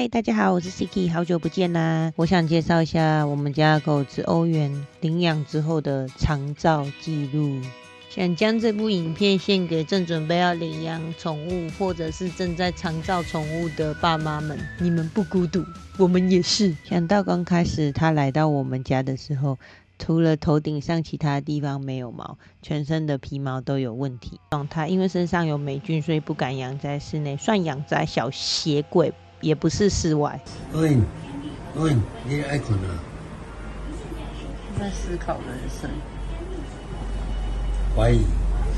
嗨，大家好，我是 Siki， 好久不见啦！我想介绍一下我们家狗子欧元领养之后的长照记录，想将这部影片献给正准备要领养宠物或者是正在长照宠物的爸妈们，你们不孤独，我们也是。想到刚开始他来到我们家的时候，除了头顶上其他地方没有毛，全身的皮毛都有问题状态，因为身上有霉菌，所以不敢养在室内，算养在小鞋柜，也不是室外。你爱困啊？在思考人生。怀疑。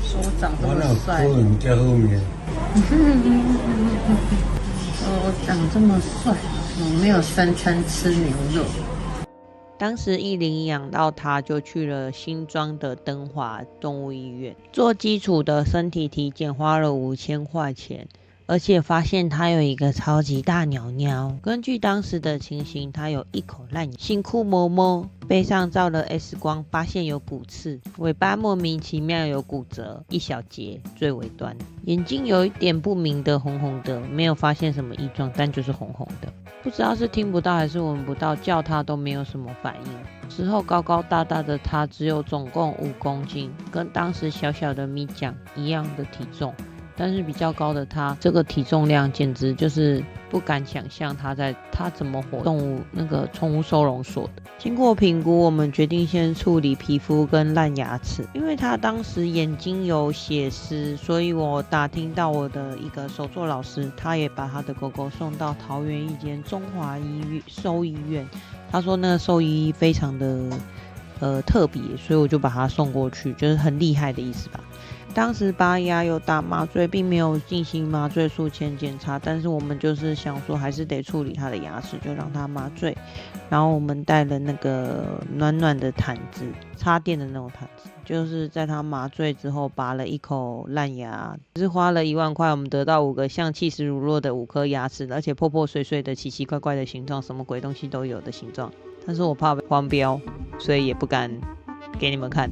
说我长这么帅。我哪有后面？我长这么帅，我没有三餐吃牛肉。当时一领养到他，就去了新庄的登华动物医院做基础的身体体检，花了5000块钱，而且发现他有一个超级大鸟鸟。根据当时的情形，他有一口烂牙，辛苦摸摸，背上照了 X 光，发现有骨刺，尾巴莫名其妙有骨折，一小节最尾端，眼睛有一点不明的红红的，没有发现什么异状，但就是红红的。不知道是听不到还是闻不到，叫他都没有什么反应。之后高高大大的他只有总共5公斤，跟当时小小的米酱一样的体重，但是比较高的他这个体重量简直就是不敢想象他怎么活动物那个宠物收容所的。经过评估，我们决定先处理皮肤跟烂牙齿，因为他当时眼睛有血丝，所以我打听到我的一个手作老师，他也把他的狗狗送到桃园一间中华兽医院，他说那个兽医非常的特别，所以我就把他送过去，就是很厉害的意思吧。当时拔牙有打麻醉，并没有进行麻醉术前检查，但是我们就是想说还是得处理他的牙齿，就让他麻醉。然后我们带了那个暖暖的毯子，插电的那种毯子，就是在他麻醉之后拔了一口烂牙，就是花了1万块，我们得到5个像气势如若的5颗牙齿，而且破破碎碎的奇奇怪怪的形状，什么鬼东西都有的形状。但是我怕黄标，所以也不敢给你们看，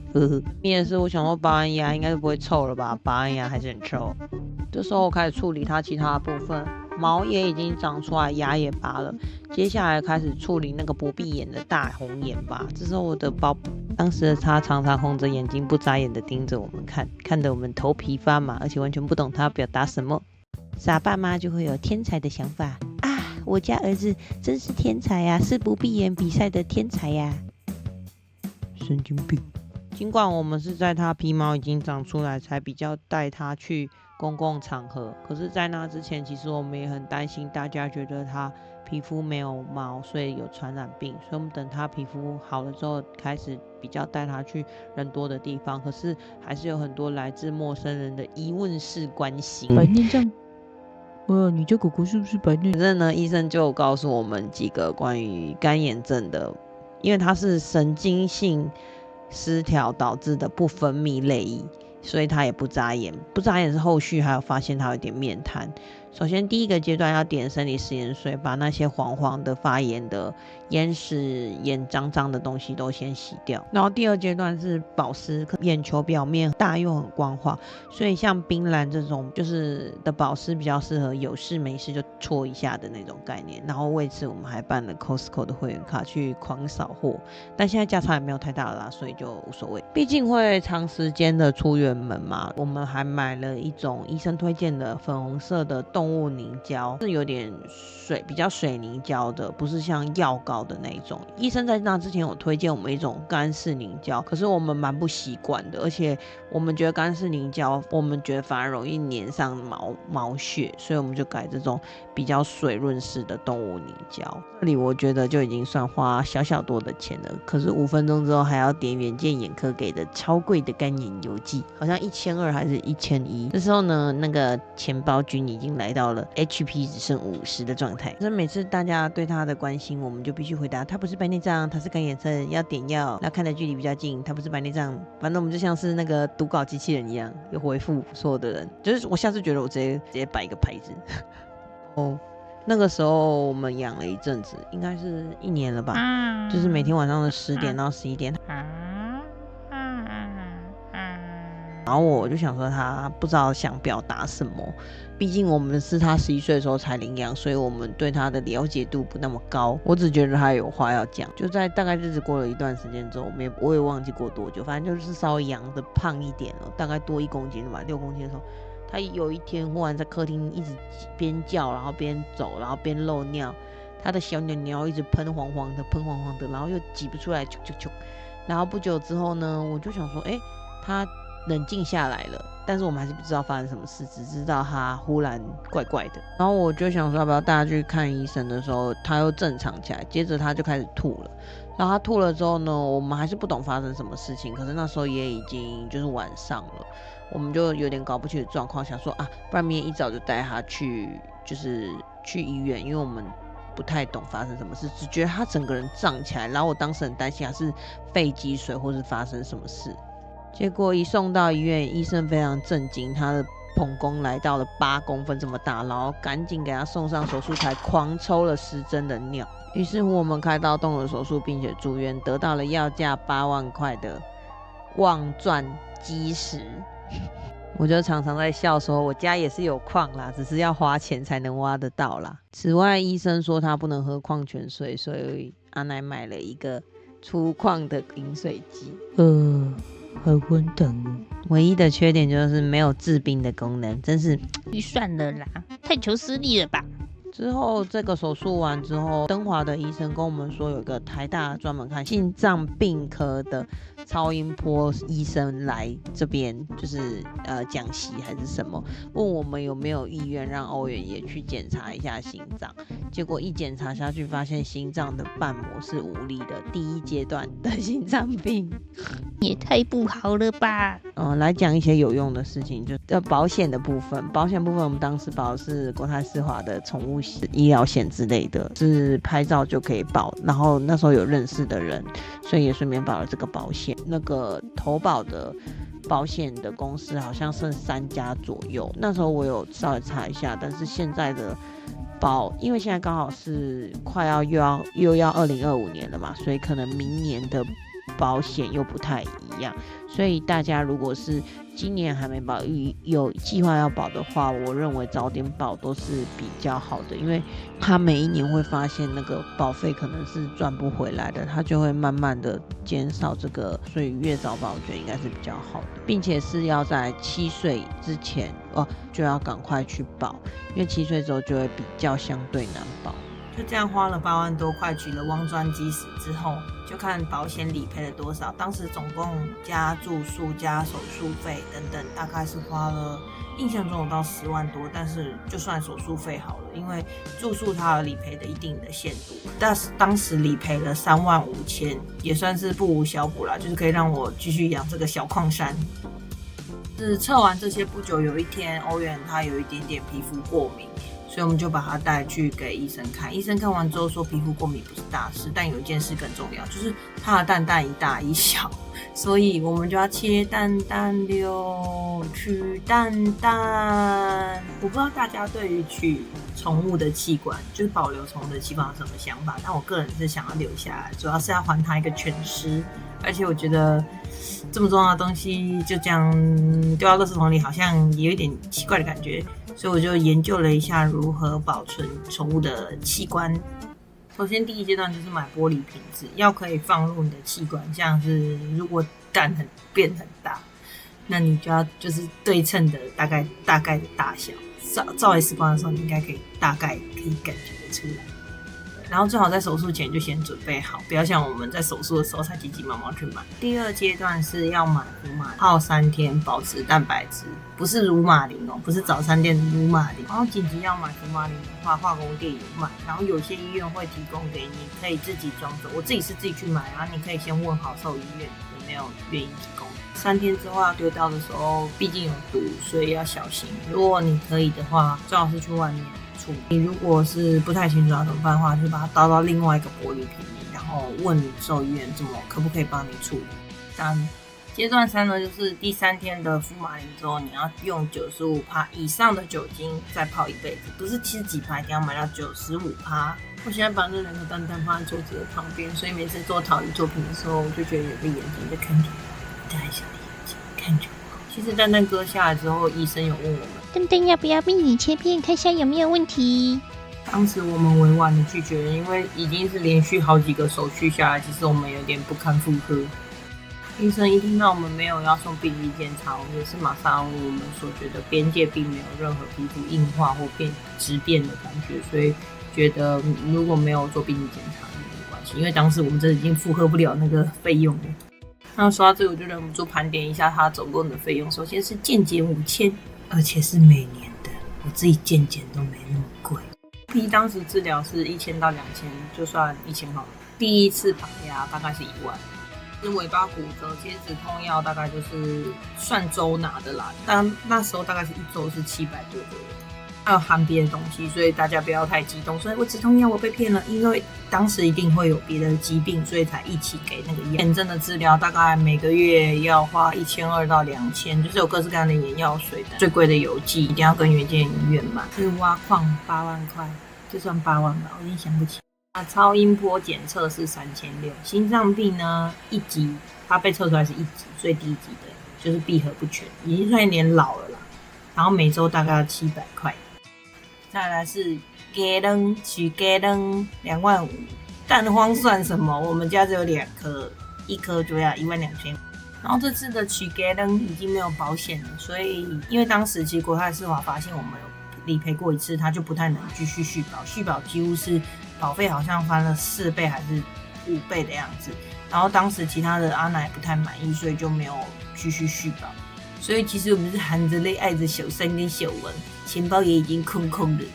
也是我想说拔完牙应该是不会臭了吧，拔完牙还是很臭。这时候我开始处理它其他的部分，毛也已经长出来，牙也拔了，接下来开始处理那个不闭眼的大红眼吧。这时候我的当时的他常常红着眼睛不眨眼的盯着我们看，看得我们头皮发麻，而且完全不懂他表达什么。傻爸妈就会有天才的想法啊，我家儿子真是天才啊，是不闭眼比赛的天才呀。神经病。尽管我们是在他皮毛已经长出来才比较带他去公共场合，可是在那之前其实我们也很担心大家觉得他皮肤没有毛，所以有传染病，所以我们等他皮肤好了之后开始比较带他去人多的地方，可是还是有很多来自陌生人的疑问式关心。白内障，你这狗狗是不是白内障？反正呢，医生就告诉我们几个关于干眼症的，因为它是神经性失调导致的不分泌泪液，所以他也不眨眼。不眨眼是后续还有发现他有点面瘫。首先第一个阶段要点生理食盐水，把那些黄黄的发炎的眼屎眼脏脏的东西都先洗掉。然后第二阶段是保湿，眼球表面大又很光滑，所以像冰蓝这种就是的保湿比较适合有事没事就搓一下的那种概念。然后为此我们还办了 Costco 的会员卡去狂扫货，但现在价差也没有太大了啦，所以就无所谓，毕竟会长时间的出远门嘛。我们还买了一种医生推荐的粉红色的动物凝胶，是有点比较水凝胶的，不是像药膏的那一种。医生在那之前有推荐我们一种干式凝胶，可是我们蛮不习惯的，而且我们觉得干式凝胶我们觉得反而容易粘上毛屑，所以我们就改这种比较水润式的动物凝胶。这里我觉得就已经算花小多的钱了，可是5分钟之后还要点远见眼科给的超贵的干眼油剂，好像1200还是1100。这时候呢，那个钱包君已经来到了 HP 只剩50的状态。所以每次大家对他的关心，我们就必须回答他不是白内障，他是干眼症，要点药，要看的距离比较近，他不是白内障。反正我们就像是那个读稿机器人一样，有回复所有的人。就是我下次觉得我直接摆一个牌子那个时候我们养了一阵子，应该是1年了吧，就是每天晚上的10点到11点。然后我就想说他不知道想表达什么，毕竟我们是他11岁的时候才领养，所以我们对他的了解度不那么高。我只觉得他有话要讲。就在大概日子过了一段时间之后，我也忘记过多久，反正就是稍微养的胖一点了，大概多1公斤吧，6公斤的时候，他有一天忽然在客厅一直边叫，然后边走，然后边漏尿，他的小鸟鸟一直喷黄黄的，然后又挤不出来，然后不久之后呢，我就想说，他冷静下来了，但是我们还是不知道发生什么事，只知道他忽然怪怪的。然后我就想说要不要带他去看医生的时候，他又正常起来，接着他就开始吐了。然后他吐了之后呢，我们还是不懂发生什么事情，可是那时候也已经就是晚上了，我们就有点搞不清的状况，想说不然明天一早就带他去医院，因为我们不太懂发生什么事，只觉得他整个人胀起来，然后我当时很担心他是肺积水或是发生什么事。结果一送到医院，医生非常震惊，他的膀胱来到了8公分这么大，然后赶紧给他送上手术台，狂抽了10针的尿。于是乎我们开刀动了手术，并且住院，得到了要价8万块的妄赚基石。我就常常在笑说，我家也是有矿啦，只是要花钱才能挖得到啦。此外，医生说他不能喝矿泉水，所以阿奶买了一个粗矿的饮水机。很昏腾哦。唯一的缺点就是没有治病的功能，真是算了啦，太求私利了吧。之后这个手术完之后，登华的医生跟我们说，有一个台大专门看心脏病科的超音波医生来这边，就是讲习还是什么，问我们有没有意愿让欧元也去检查一下心脏。结果一检查下去，发现心脏的瓣膜是无力的，第1阶段的心脏病，也太不好了吧。来讲一些有用的事情，就保险的部分。保险部分我们当时保的是国泰世华的宠物医疗险之类的，是拍照就可以保。然后那时候有认识的人，所以也顺便保了这个保险。那个投保的保险的公司好像剩3家左右，那时候我有稍微查一下，但是现在的因为现在刚好是快要又要2025年了嘛，所以可能明年的保险又不太一样，所以大家如果是今年还没保，有计划要保的话，我认为早点保都是比较好的，因为他每一年会发现那个保费可能是赚不回来的，他就会慢慢的减少这个，所以越早保我觉得应该是比较好的，并且是要在7岁之前就要赶快去保，因为7岁之后就会比较相对难保。就这样花了8万多块取了汪专基石之后，就看保险理赔了多少。当时总共加住宿加手术费等等，大概是花了，印象中有到10万多，但是就算手术费好了，因为住宿它有理赔的一定的限度，但是当时理赔了3万5千，也算是不无小补啦，就是可以让我继续养这个小矿山。是测完这些不久，有一天欧元他有一点点皮肤过敏，所以我们就把他带去给医生看。医生看完之后说，皮肤过敏不是大事，但有一件事更重要，就是他的蛋蛋一大一小，所以我们就要切蛋蛋流，取蛋蛋。我不知道大家对于取宠物的器官，就是保留宠物的器官有什么想法，但我个人是想要留下来，主要是要还它一个全尸。而且我觉得这么重要的东西就这样丢到垃圾桶里，好像也有一点奇怪的感觉，所以我就研究了一下如何保存宠物的器官。首先第一阶段就是买玻璃瓶子，要可以放入你的器官，像是如果蛋变很大，那你就要就是对称的大概的大小，照 X 光的时候你应该大概可以感觉得出来。然后最好在手术前就先准备好，不要像我们在手术的时候才急急忙忙去买。第二阶段是要买福马林，泡3天保持蛋白质，不是乳马林不是早餐店的乳马林。然后紧急要买福马林的话，化工店有卖，然后有些医院会提供给你，可以自己装着。我自己是自己去买，然后你可以先问好兽医院有没有愿意提供。3天之后要丢掉的时候，毕竟有毒，所以要小心。如果你可以的话，最好是去外面。你如果是不太清楚要怎么办的话，就把它倒到另外一个玻璃瓶里，然后问兽医院可不可以帮你处理。阶段3呢，就是第3天的福马林之后，你要用95%以上的酒精再泡一辈子，不是70几%，一定要买到95%。我现在把那2个蛋蛋放在桌子的旁边，所以每次做陶艺作品的时候，我就觉得有个眼睛在看着我，戴小的眼睛看着我，好其实蛋蛋割下来之后，医生有问我们，蛋蛋要不要帮你切片，看下有没有问题？当时我们委婉的拒绝了，因为已经是连续好几个手续下来，其实我们有点不堪负荷。医生一听到我们没有要送病理检查，也是马上问我们说，觉得边界并没有任何皮肤硬化或质变的感觉，所以觉得如果没有做病理检查也没关系，因为当时我们真的已经负荷不了那个费用了。那说到这个，我就忍不住盘点一下它总共的费用。首先是健检5000，而且是每年的，我自己健检都没那么贵。当时治疗是1000到2000，就算1000好了。第一次拔牙大概是1万。是尾巴骨折、接止痛药，大概就是算周拿的啦。但那时候大概是1周是700多个人，还有含别的东西，所以大家不要太激动。所以我止痛药我被骗了，因为当时一定会有别的疾病，所以才一起给那个药。眼针的治疗大概每个月要花1200到2000，就是有各式各样的眼药水的。最贵的油剂一定要跟原件医院买。是挖矿8万块，就算8万吧，我有点想不起。超音波检测是3600，心脏病呢1级，它被测出来是1级，最低级的就是闭合不全，已经算有点老了啦。然后每周大概要700块。再来是鸡卵，取鸡卵2万5，蛋荒算什么？我们家只有2颗，一颗就要12000。然后这次的取鸡卵已经没有保险了，所以因为当时其实国泰世华发现我们有理赔过一次，他就不太能继续续保，续保几乎是保费好像翻了4倍还是5倍的样子。然后当时其他的阿奶不太满意，所以就没有继续续保。所以其实我们是含着泪爱着小三跟小文，钱包也已经空空的。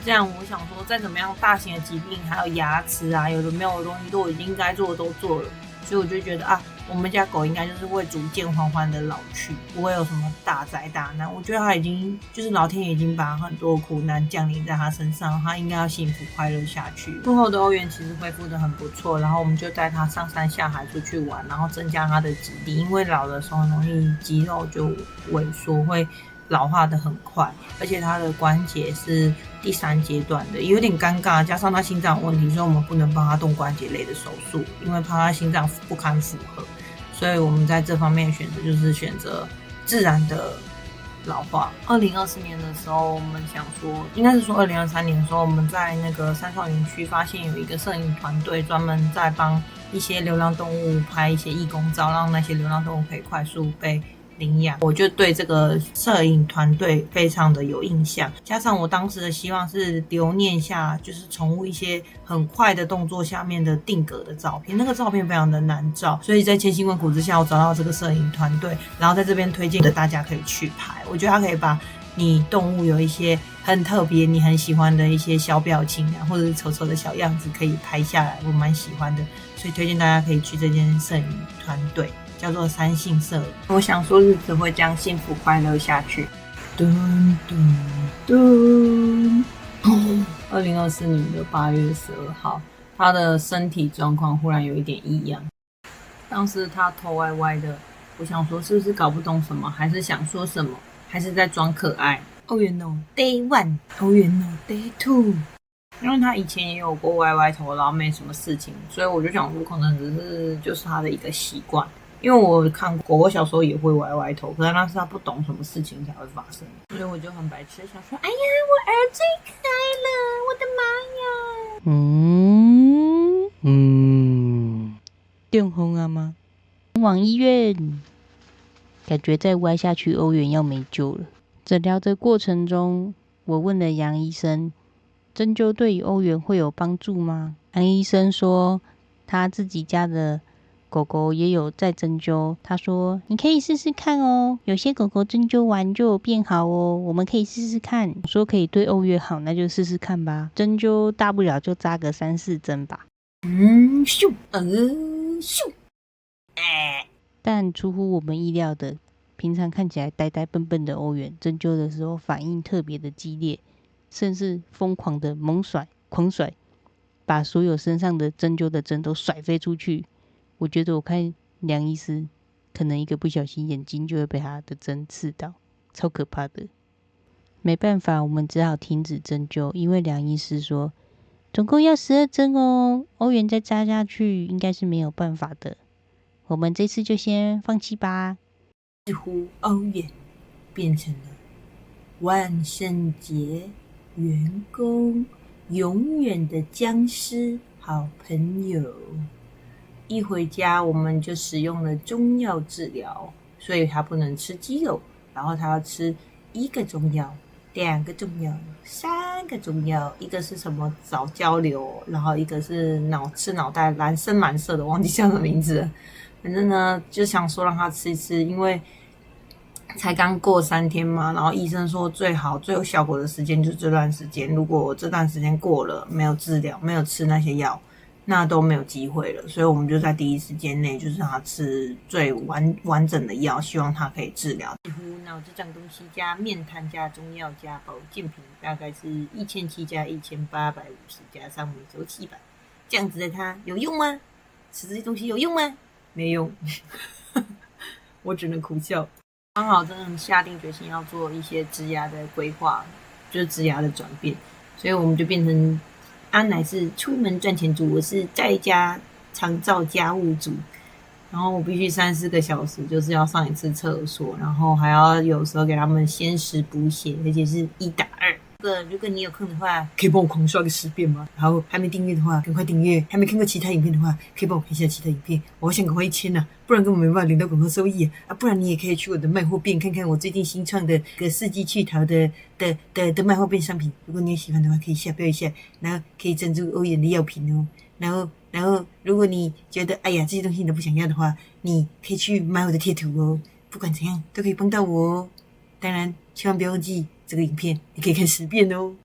这样我想说，再怎么样大型的疾病，还有牙齿啊，有的没有的东西都已经该做的都做了，所以我就觉得我们家狗应该就是会逐渐缓缓的老去，不会有什么大灾大难。我觉得它已经就是老天爷已经把很多苦难降临在它身上，它应该要幸福快乐下去。术后的欧元其实恢复的很不错，然后我们就带它上山下海出去玩，然后增加它的肌力，因为老的时候很容易肌肉就萎缩，会老化的很快，而且它的关节是第3阶段的，有点尴尬，加上它心脏有问题，所以我们不能帮它动关节类的手术，因为怕它心脏不堪负荷。所以我们在这方面选择就是选择自然的老化。2024年的时候，我们想说，应该是说2023年的时候，我们在那个三创园区发现有一个摄影团队专门在帮一些流浪动物拍一些义工照，让那些流浪动物可以快速被领养。我就对这个摄影团队非常的有印象，加上我当时的希望是留念下就是宠物一些很快的动作下面的定格的照片，那个照片非常的难照，所以在千辛万苦之下我找到这个摄影团队，然后在这边推荐的大家可以去拍。我觉得它可以把你动物有一些很特别你很喜欢的一些小表情啊，或者是丑丑的小样子可以拍下来，我蛮喜欢的，所以推荐大家可以去这间摄影团队，叫做三性摄影。我想说日子会这样幸福快乐下去。嘟嘟嘟。2024年的8月12号，他的身体状况忽然有一点异样。当时他头歪歪的，我想说是不是搞不懂什么，还是想说什么，还是在装可爱。欧元 no day 1， 欧元 no day 2。因为他以前也有过歪歪头，然后没什么事情，所以我就想说可能只是就是他的一个习惯。因为我看过我小时候也会歪歪头，可是那是他不懂什么事情才会发生，所以我就很白痴想说，哎呀，我儿最可爱了，我的妈呀！电风啊吗？往医院，感觉再歪下去，欧元要没救了。诊疗的过程中，我问了杨医生，针灸对于欧元会有帮助吗？杨医生说，他自己家的狗狗也有在针灸，他说你可以试试看哦，有些狗狗针灸完就有变好哦，我们可以试试看。我说可以对欧元好，那就试试看吧。针灸大不了就扎个3-4针吧。咻咻，但出乎我们意料的，平常看起来呆呆笨笨的欧元，针灸的时候反应特别的激烈，甚至疯狂的猛甩、狂甩，把所有身上的针灸的针都甩飞出去。我觉得我看梁医师可能一个不小心眼睛就会被他的针刺到，超可怕的。没办法，我们只好停止针灸，因为梁医师说总共要12针哦，欧元再扎下去应该是没有办法的。我们这次就先放弃吧。似乎欧远变成了万圣节员工永远的僵尸好朋友。一回家我们就使用了中药治疗，所以他不能吃鸡肉，然后他要吃1个中药、2个中药、3个中药，一个是什么早交流，然后一个是吃脑袋深蓝色的，忘记叫什么名字了。反正呢就想说让他吃一吃，因为才刚过3天嘛，然后医生说最好最有效果的时间就是这段时间，如果这段时间过了没有治疗没有吃那些药，那都没有机会了，所以我们就在第一时间内就是让他吃最完整的药，希望他可以治疗。几乎脑子长东西加面瘫加中药加保健品，大概是1700加1850加上每周700，这样子的他有用吗？吃这些东西有用吗？没用，我只能苦笑。刚好真的下定决心要做一些职涯的规划，就是职涯的转变，所以我们就变成安乃是出门赚钱族，我是在家常照家务组，然后我必须3-4个小时就是要上一次厕所，然后还要有时候给他们先食补血，而且是1打2。如果你有空的话，可以帮我狂刷个10遍吗？然后还没订阅的话，赶快订阅；还没看过其他影片的话，可以帮我看一下其他影片。我想赶快1000啊，不然根本没办法领到广告收益啊！不然你也可以去我的卖货店看看我最近新创的个4季去淘的卖货店商品。如果你也喜欢的话，可以下标一下，然后可以赞助欧元的药品哦。然后，如果你觉得哎呀这些东西你都不想要的话，你可以去买我的贴图哦。不管怎样都可以帮到我哦。当然，千万不要忘记这个影片，你可以看10遍哦。